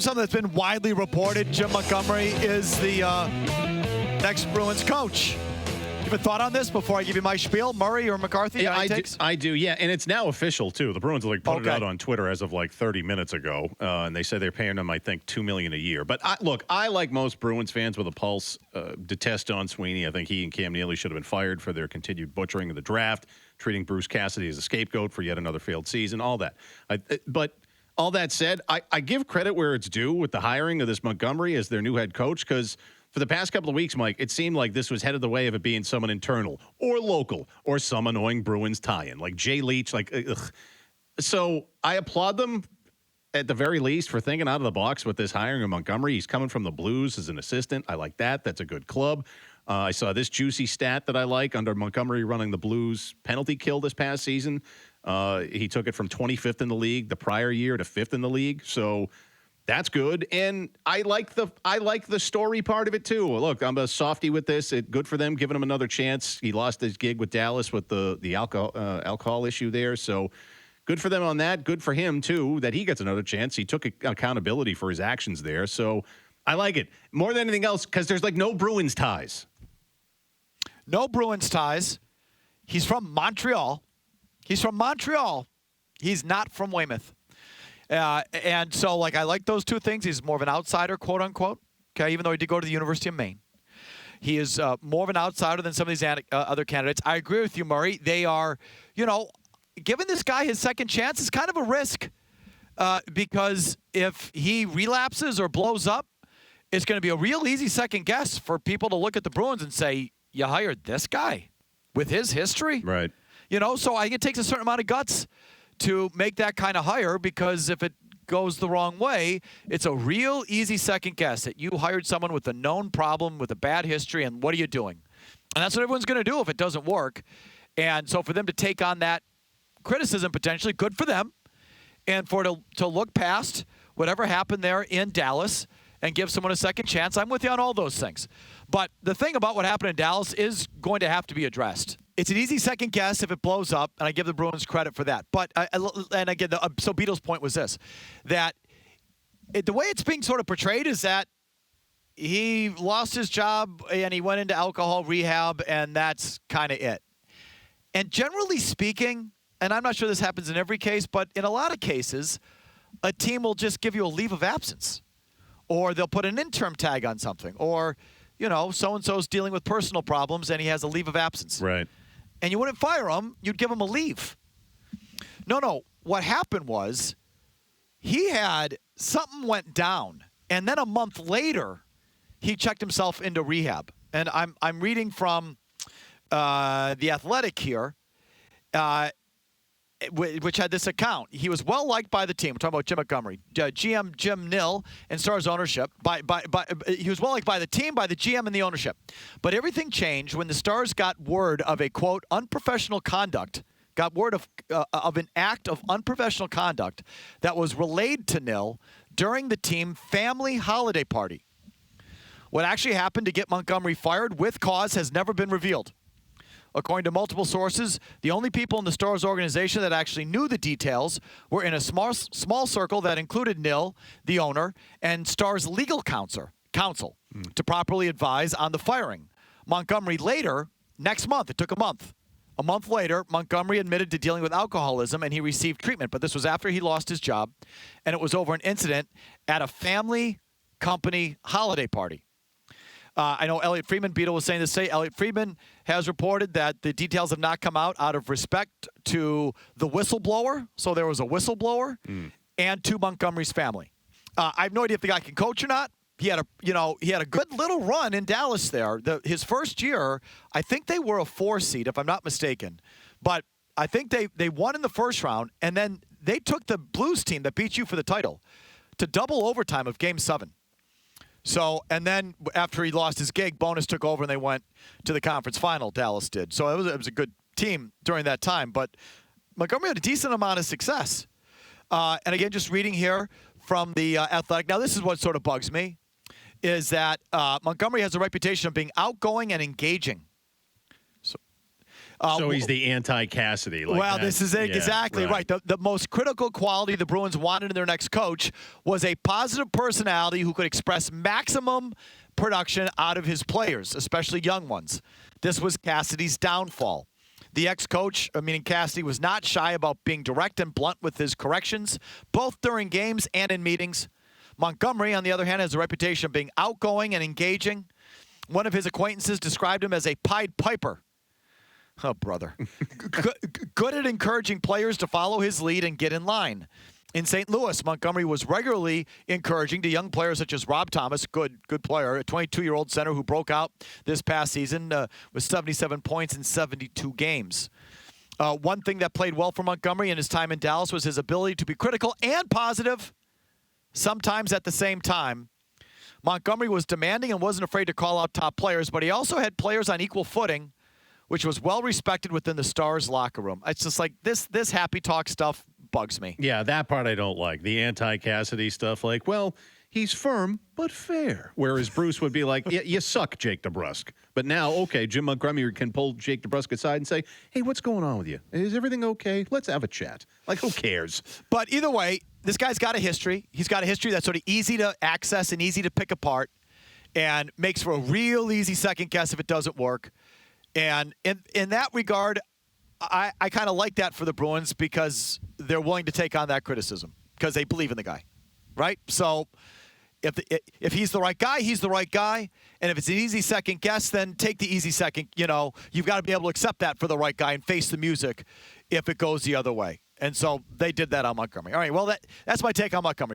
something that's been widely reported. Jim Montgomery is the next Bruins coach. You have a thought on this before I give you my spiel? Murray or McCarthy? Yeah, I do, yeah. And it's now official, too. The Bruins put it out on Twitter as of 30 minutes ago. And they say they're paying him, I think, $2 million a year. But, I like most Bruins fans with a pulse, detest Don Sweeney. I think he and Cam Neely should have been fired for their continued butchering of the draft, treating Bruce Cassidy as a scapegoat for yet another failed season, all that. But all that said, I give credit where it's due with the hiring of this Montgomery as their new head coach because – for the past couple of weeks, Mike, it seemed like this was headed the way of it being someone internal or local or some annoying Bruins tie-in, like Jay Leach. Ugh. So I applaud them at the very least for thinking out of the box with this hiring of Montgomery. He's coming from the Blues as an assistant. I like that. That's a good club. I saw this juicy stat that I like under Montgomery running the Blues penalty kill this past season. He took it from 25th in the league the prior year to 5th in the league. So that's good, and I like the story part of it too. Look, I'm a softie with this. Good for them, giving him another chance. He lost his gig with Dallas with the alcohol issue there, so good for them on that. Good for him too that he gets another chance. He took accountability for his actions there, so I like it more than anything else because there's no Bruins ties. No Bruins ties. He's from Montreal. He's not from Weymouth. And so, I like those two things. He's more of an outsider, quote unquote. Okay, even though he did go to the University of Maine, he is more of an outsider than some of these other candidates. I agree with you, Murray. They are, giving this guy his second chance is kind of a risk because if he relapses or blows up, it's going to be a real easy second guess for people to look at the Bruins and say, "You hired this guy with his history?" Right. So I think it takes a certain amount of guts to make that kind of hire because if it goes the wrong way, it's a real easy second guess that you hired someone with a known problem, with a bad history, and what are you doing? And that's what everyone's going to do if it doesn't work. And so for them to take on that criticism potentially, good for them. And for to look past whatever happened there in Dallas and give someone a second chance, I'm with you on all those things. But the thing about what happened in Dallas is going to have to be addressed. It's an easy second guess if it blows up, and I give the Bruins credit for that. But, and again, so Beatle's point was this, that the way it's being sort of portrayed is that he lost his job and he went into alcohol rehab, and that's kind of it. And generally speaking, and I'm not sure this happens in every case, but in a lot of cases, a team will just give you a leave of absence. Or they'll put an interim tag on something. Or, so-and-so's dealing with personal problems and he has a leave of absence. Right. And you wouldn't fire him, you'd give him a leave. No. What happened was something went down. And then a month later, he checked himself into rehab. And I'm reading from The Athletic here, which had this account. He was well liked by the team. We're talking about Jim Montgomery, GM Jim Nill, and Stars ownership. He was well liked by the team, by the GM, and the ownership. But everything changed when the Stars got word of a quote unprofessional conduct. Got word of an act of unprofessional conduct that was relayed to Nill during the team family holiday party. What actually happened to get Montgomery fired with cause has never been revealed. According to multiple sources, the only people in the Stars organization that actually knew the details were in a small circle that included Nill, the owner, and Stars legal counsel to properly advise on the firing. Montgomery later, next month, it took a month. A month later, Montgomery admitted to dealing with alcoholism and he received treatment. But this was after he lost his job, and it was over an incident at a family company holiday party. I know Elliot Friedman, Beetle was saying this. Elliot Friedman has reported that the details have not come out of respect to the whistleblower. So there was a whistleblower and to Montgomery's family. I have no idea if the guy can coach or not. He had a good little run in Dallas there. His first year, I think they were a 4 seed, if I'm not mistaken. But I think they won in the first round, and then they took the Blues team that beat you for the title to double overtime of Game 7. So, and then after he lost his gig, Bonus took over and they went to the conference final, Dallas did. So it was a good team during that time. But Montgomery had a decent amount of success. And again, just reading here from the Athletic. Now, this is what sort of bugs me, is that Montgomery has a reputation of being outgoing and engaging. So So he's the anti-Cassidy. This is exactly right. The most critical quality the Bruins wanted in their next coach was a positive personality who could express maximum production out of his players, especially young ones. This was Cassidy's downfall. The ex-coach, meaning Cassidy, was not shy about being direct and blunt with his corrections, both during games and in meetings. Montgomery, on the other hand, has a reputation of being outgoing and engaging. One of his acquaintances described him as a Pied Piper. Oh, brother. Good at encouraging players to follow his lead and get in line. In St. Louis, Montgomery was regularly encouraging to young players such as Rob Thomas, good player, a 22-year-old center who broke out this past season with 77 points in 72 games. One thing that played well for Montgomery in his time in Dallas was his ability to be critical and positive, sometimes at the same time. Montgomery was demanding and wasn't afraid to call out top players, but he also had players on equal footing, which was well respected within the Stars locker room. It's just like this happy talk stuff bugs me. Yeah, that part I don't like. The anti-Cassidy stuff, like, well, he's firm but fair. Whereas Bruce would be like, yeah, you suck, Jake DeBrusk. But now, okay, Jim Montgomery can pull Jake DeBrusk aside and say, hey, what's going on with you? Is everything okay? Let's have a chat. Like, who cares? But either way, this guy's got a history. He's got a history that's sort of easy to access and easy to pick apart and makes for a real easy second guess if it doesn't work. And in that regard, I kind of like that for the Bruins because they're willing to take on that criticism because they believe in the guy, right? So if he's the right guy, he's the right guy. And if it's an easy second guess, then take the easy second. You've got to be able to accept that for the right guy and face the music if it goes the other way. And so they did that on Montgomery. All right, well, that's my take on Montgomery.